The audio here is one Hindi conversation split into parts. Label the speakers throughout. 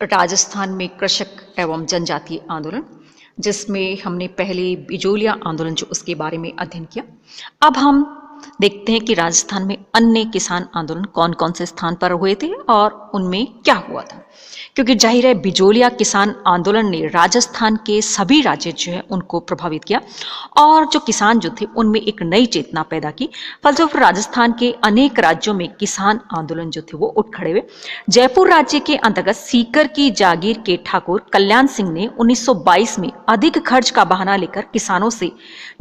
Speaker 1: राजस्थान में कृषक एवं जनजातीय आंदोलन, जिसमें हमने पहले बिजोलिया आंदोलन जो उसके बारे में अध्ययन किया। अब हम देखते हैं कि राजस्थान में अन्य किसान आंदोलन कौन कौन से स्थान पर हुए थे और उनमें क्या हुआ था। क्योंकि जाहिर है बिजोलिया किसान आंदोलन ने राजस्थान के सभी राज्य जो है उनको प्रभावित किया और जो किसान जो थे उनमें एक नई चेतना पैदा की। फलस्वरूप राजस्थान के अनेक राज्यों में किसान आंदोलन जो थे वो उठ खड़े हुए। जयपुर राज्य के अंतर्गत सीकर की जागीर के ठाकुर कल्याण सिंह ने 1922 में अधिक खर्च का बहाना लेकर किसानों से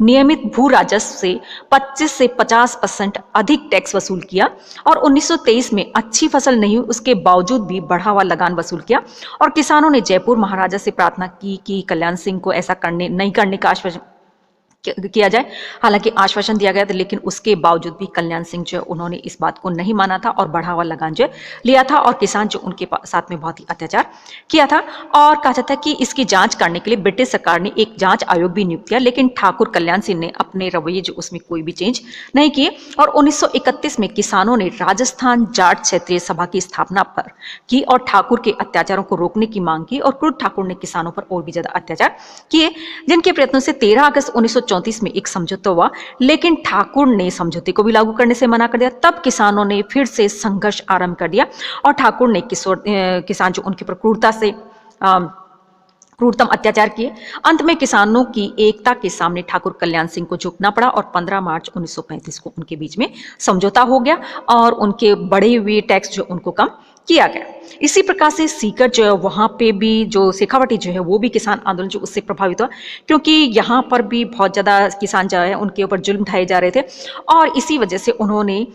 Speaker 1: नियमित भू राजस्व से 25 से 50% अधिक टैक्स वसूल किया और 1923 में अच्छी फसल नहीं हुई उसके बावजूद भी बढ़ा हुआ लगान वसूल किया और किसानों ने जयपुर महाराजा से प्रार्थना की कि कल्याण सिंह को ऐसा नहीं करने का आश्वासन किया जाए। हालांकि आश्वासन दिया गया था, लेकिन उसके बावजूद भी कल्याण सिंह जो उन्होंने इस बात को नहीं माना था और बढ़ा हुआ लगान जो लिया था और किसान जो उनके साथ में बहुत ही अत्याचार किया था। और कहा जाता है कि इसकी जांच करने के लिए ब्रिटिश सरकार ने एक जांच आयोग भी नियुक्त किया, लेकिन ठाकुर कल्याण सिंह ने अपने रवैये जो उसमें कोई भी चेंज नहीं किए और 1931 में किसानों ने राजस्थान जाट क्षेत्रीय सभा की स्थापना पर की और ठाकुर के अत्याचारों को रोकने की मांग की और क्रूर ठाकुर ने किसानों पर और भी ज्यादा अत्याचार किए, जिनके प्रयत्नों से 13 अगस्त 1934 में एक समझौता हुआ, लेकिन ठाकुर ने समझौते को भी लागू करने से मना कर दिया। तब किसानों ने फिर से संघर्ष आरंभ कर दिया और ठाकुर ने किसान जो उनके ऊपर क्रूरतम अत्याचार किए। अंत में किसानों की एकता के सामने ठाकुर कल्याण सिंह को झुकना पड़ा और 15 मार्च 1935 को उनके बीच में समझौता हो गया और उनके बढ़े हुए टैक्स जो उनको कम किया गया। इसी प्रकार से सीकर जो है वहां पे भी जो शेखावटी जो है वो भी किसान आंदोलन जो उससे प्रभावित हुआ, क्योंकि यहाँ पर भी बहुत ज्यादा किसान जो है उनके ऊपर जुल्म ढाए जा रहे थे और इसी वजह से उन्होंने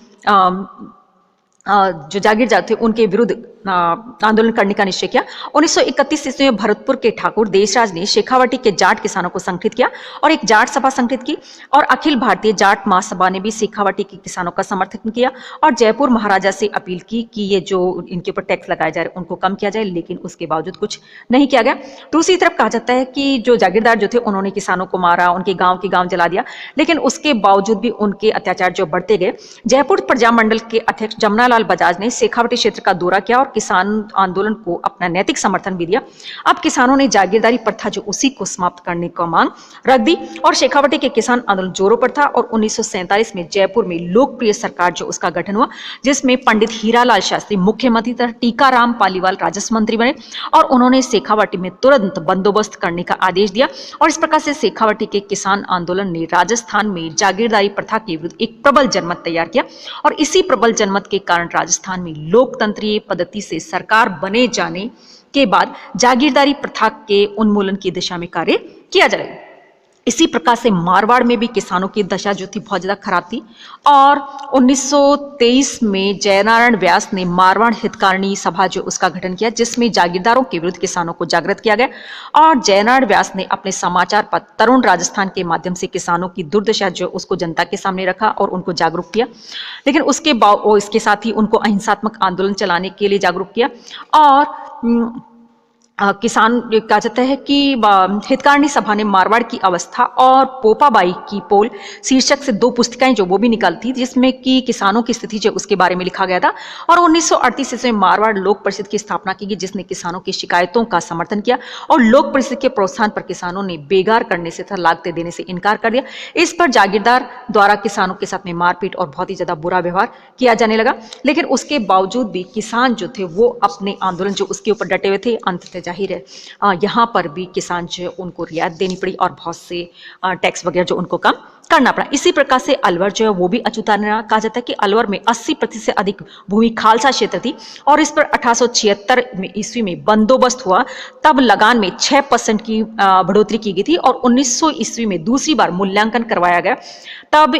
Speaker 1: जो जागीरदार थे उनके विरुद्ध आंदोलन करने का निश्चय किया। 1931 ईस्वी में भरतपुर के ठाकुर देशराज ने शेखावटी के जाट किसानों को संगठित किया और एक जाट सभा संगठित की और अखिल भारतीय जाट महासभा ने भी शेखावटी के किसानों का समर्थन किया और जयपुर महाराजा से अपील की कि ये जो इनके ऊपर टैक्स लगाए जा रहे हैं उनको कम किया जाए, लेकिन उसके बावजूद कुछ नहीं किया गया। दूसरी तरफ कहा जाता है कि जो जागीरदार जो थे उन्होंने किसानों को मारा, उनके गाँव के गाँव जला दिया, लेकिन उसके बावजूद भी उनके अत्याचार जो बढ़ते गए। जयपुर प्रजामंडल के अध्यक्ष जमुनालाल बजाज ने शेखावटी क्षेत्र का दौरा किया और किसान आंदोलन को अपना नैतिक समर्थन भी दिया। अब किसानों ने जागीरदारी प्रथा जो उसी को समाप्त करने का मांग रख दी और शेखावटी के किसान आंदोलन जोरों पर था और 1947 में जयपुर में लोकप्रिय सरकार जो उसका गठन हुआ, जिसमें पंडित हीरालाल शास्त्री मुख्यमंत्री तथा टीकाराम पालीवाल राजस्व मंत्री बने और उन्होंने शेखावटी में तुरंत बंदोबस्त करने का आदेश दिया और इस प्रकार से शेखावटी के किसान आंदोलन ने राजस्थान में जागीरदारी प्रथा के विरुद्ध एक प्रबल जनमत तैयार किया और इसी प्रबल जनमत के कारण राजस्थान में लोकतंत्रीय पद्धति से सरकार बने जाने के बाद जागीरदारी प्रथा के उन्मूलन की दिशा में कार्य किया जाए। इसी प्रकार से मारवाड़ में भी किसानों की दशा जो थी बहुत ज्यादा खराब थी और 1923 में जयनारायण व्यास ने मारवाड़ हितकारिणी सभा जो उसका गठन किया, जिसमें जागीरदारों के विरुद्ध किसानों को जागृत किया गया और जयनारायण व्यास ने अपने समाचार पत्र तरुण राजस्थान के माध्यम से किसानों की दुर्दशा जो उसको जनता के सामने रखा और उनको जागरूक किया, लेकिन इसके साथ ही उनको अहिंसात्मक आंदोलन चलाने के लिए जागरूक किया और किसान कहा जाता है कि हितकारिणी सभा ने मारवाड़ की अवस्था और पोपाबाई की पोल शीर्षक से 2 पुस्तिकाएं जो वो भी निकालती, जिसमें कि किसानों की स्थिति जो उसके बारे में लिखा गया था और 1938 ईस्वी में मारवाड़ लोक परिषद की स्थापना की गई, जिसने किसानों की शिकायतों का समर्थन किया और लोक परिषद के प्रोत्साहन पर किसानों ने बेगार करने से तथा लागतें देने से इनकार कर दिया। इस पर जागीरदार द्वारा किसानों के साथ में मारपीट और बहुत ही ज्यादा बुरा व्यवहार किया जाने लगा, लेकिन उसके बावजूद भी किसान जो थे वो अपने आंदोलन जो उसके ऊपर डटे हुए थे। अंततः जाहिर है यहाँ पर भी किसान जो उनको रियायत देनी पड़ी और बहुत से टैक्स वगैरह जो उनको कम करना पड़ा। इसी प्रकार से अलवर जो है वो भी अछूता रहा। कहा जाता है कि अलवर में 80% से अधिक भूमि खालसा क्षेत्र थी और इस पर 1876 ईस्वी में बंदोबस्त हुआ, तब लगान में 6% की बढ़ोतरी की गई थी और 1900 ईस्वी में दूसरी बार मूल्यांकन करवाया गया, तब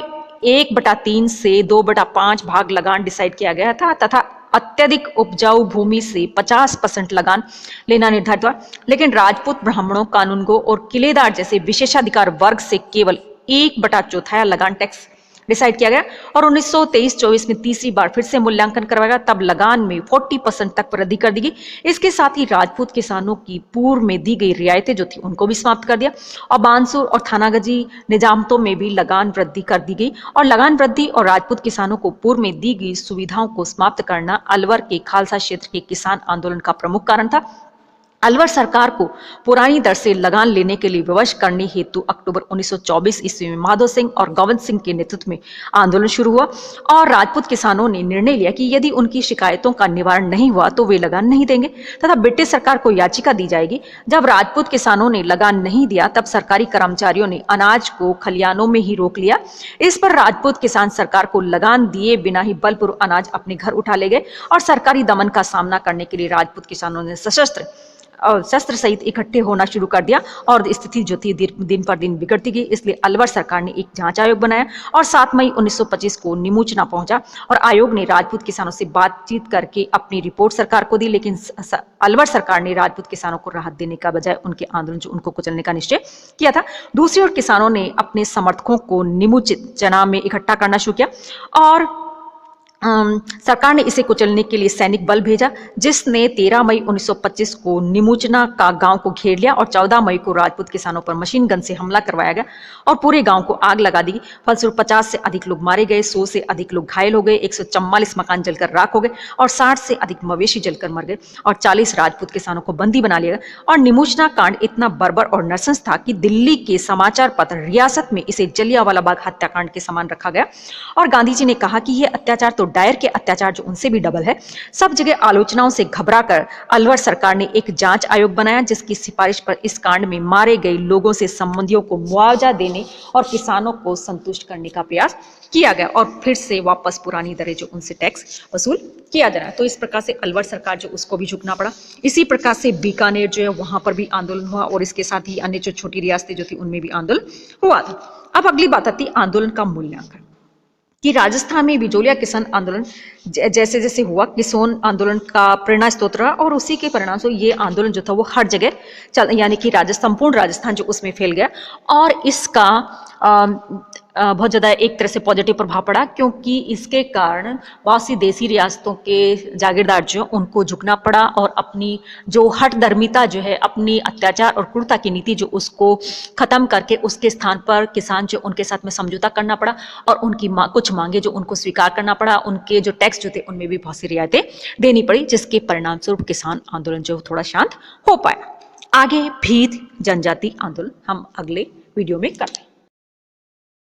Speaker 1: 1/3 से 2/5 भाग लगान डिसाइड किया गया था तथा अत्यधिक उपजाऊ भूमि से 50% लगान लेना निर्धारित हुआ, लेकिन राजपूत ब्राह्मणों, कानूनगो और किलेदार जैसे विशेषाधिकार वर्ग से केवल 1/4 लगान टैक्स डिसाइड किया गया और 1923-24 में तीसरी बार फिर से मूल्यांकन करवाया गया, तब लगान में 40% तक वृद्धि कर दी गई। इसके साथ ही राजपूत किसानों की पूर्व में दी गई रियायतें जो थी उनको भी समाप्त कर दिया और बानसूर और थानागजी निजामतों में भी लगान वृद्धि कर दी गई और लगान वृद्धि और राजपूत किसानों को पूर्व में दी गई सुविधाओं को समाप्त करना अलवर के खालसा क्षेत्र के किसान आंदोलन का प्रमुख कारण था। अलवर सरकार को पुरानी दर से लगान लेने के लिए विवश करने हेतु अक्टूबर 1924 ईस्वी में माधो सिंह और गोविंद सिंह के नेतृत्व में आंदोलन शुरू हुआ और राजपूत किसानों ने निर्णय लिया कि यदि उनकी शिकायतों का निवारण नहीं हुआ तो वे लगान नहीं देंगे तथा ब्रिटिश सरकार को याचिका दी जाएगी। जब राजपूत किसानों ने लगान नहीं दिया तब सरकारी कर्मचारियों ने अनाज को खलियानों में ही रोक लिया। इस पर राजपूत किसान सरकार को लगान दिए बिना ही बलपूर्वक अनाज अपने घर उठा ले गए और सरकारी दमन का सामना करने के लिए राजपूत किसानों ने शस्त्र सहित इकट्ठे होना शुरू कर दिया और स्थिति जो थी दिन पर दिन बिगड़ती गई। इसलिए अलवर सरकार ने एक जांच आयोग बनाया और 7 मई 1925 को नीमूचना पहुंचा और आयोग ने राजपूत किसानों से बातचीत करके अपनी रिपोर्ट सरकार को दी, लेकिन अलवर सरकार ने राजपूत किसानों को राहत देने का बजाय उनके आंदोलन जो उनको कुचलने का निश्चय किया था। दूसरी ओर किसानों ने अपने समर्थकों को नीमूचना में इकट्ठा करना शुरू किया और सरकार ने इसे कुचलने के लिए सैनिक बल भेजा, जिसने 13 मई 1925 को नीमूचना का गांव को घेर लिया और 14 मई को राजपूत किसानों पर मशीन गन से हमला करवाया गया और पूरे गांव को आग लगा दी। फलस्वरूप 50 से अधिक लोग मारे गए, 100 से अधिक लोग घायल हो गए, 144 मकान जलकर राख हो गए और 60 से अधिक मवेशी जलकर मर गए और 40 राजपूत किसानों को बंदी बना लिया गया। और नीमूचना कांड इतना बर्बर और नरसंस था कि दिल्ली के समाचार पत्र रियासत में इसे जलियांवाला बाग हत्याकांड के समान रखा गया और गांधी जी ने कहा कि यह अत्याचार तो डायर के अत्याचार जो उनसे भी डबल है। सब जगह आलोचनाओं से घबराकर अलवर सरकार ने एक जांच आयोग बनाया, जिसकी सिफारिश पर इस कांड में मारे गए लोगों से संबंधियों को मुआवजा देने और किसानों को संतुष्ट करने का प्रयास किया गया और फिर से वापस पुरानी दरें जो उनसे टैक्स वसूल किया जा रहा है। तो इस प्रकार से अलवर सरकार जो उसको भी झुकना पड़ा। इसी प्रकार से बीकानेर जो है वहां पर भी आंदोलन हुआ और इसके साथ ही अन्य जो छोटी रियासतें जो थी उनमें भी आंदोलन हुआ था। अब अगली बात आती आंदोलन का मूल्यांकन कि राजस्थान में बिजोलिया किसान आंदोलन जैसे जैसे हुआ, किसान आंदोलन का प्रेरणा स्रोत रहा और उसी के परिणाम से ये आंदोलन जो था वो हर जगह यानी कि संपूर्ण राजस्थान जो उसमें फैल गया और इसका बहुत ज़्यादा एक तरह से पॉजिटिव प्रभाव पड़ा, क्योंकि इसके कारण बहुत सी देसी रियासतों के जागीरदार जो उनको झुकना पड़ा और अपनी जो हट धर्मिता जो है, अपनी अत्याचार और क्रूरता की नीति जो उसको खत्म करके उसके स्थान पर किसान जो उनके साथ में समझौता करना पड़ा और उनकी कुछ मांगे जो उनको स्वीकार करना पड़ा, उनके जो टैक्स जो थे उनमें भी बहुत सी रियायतें देनी पड़ी, जिसके परिणाम स्वरूप किसान आंदोलन जो थोड़ा शांत हो पाया। आगे भील जनजाति आंदोलन हम अगले वीडियो में करते हैं।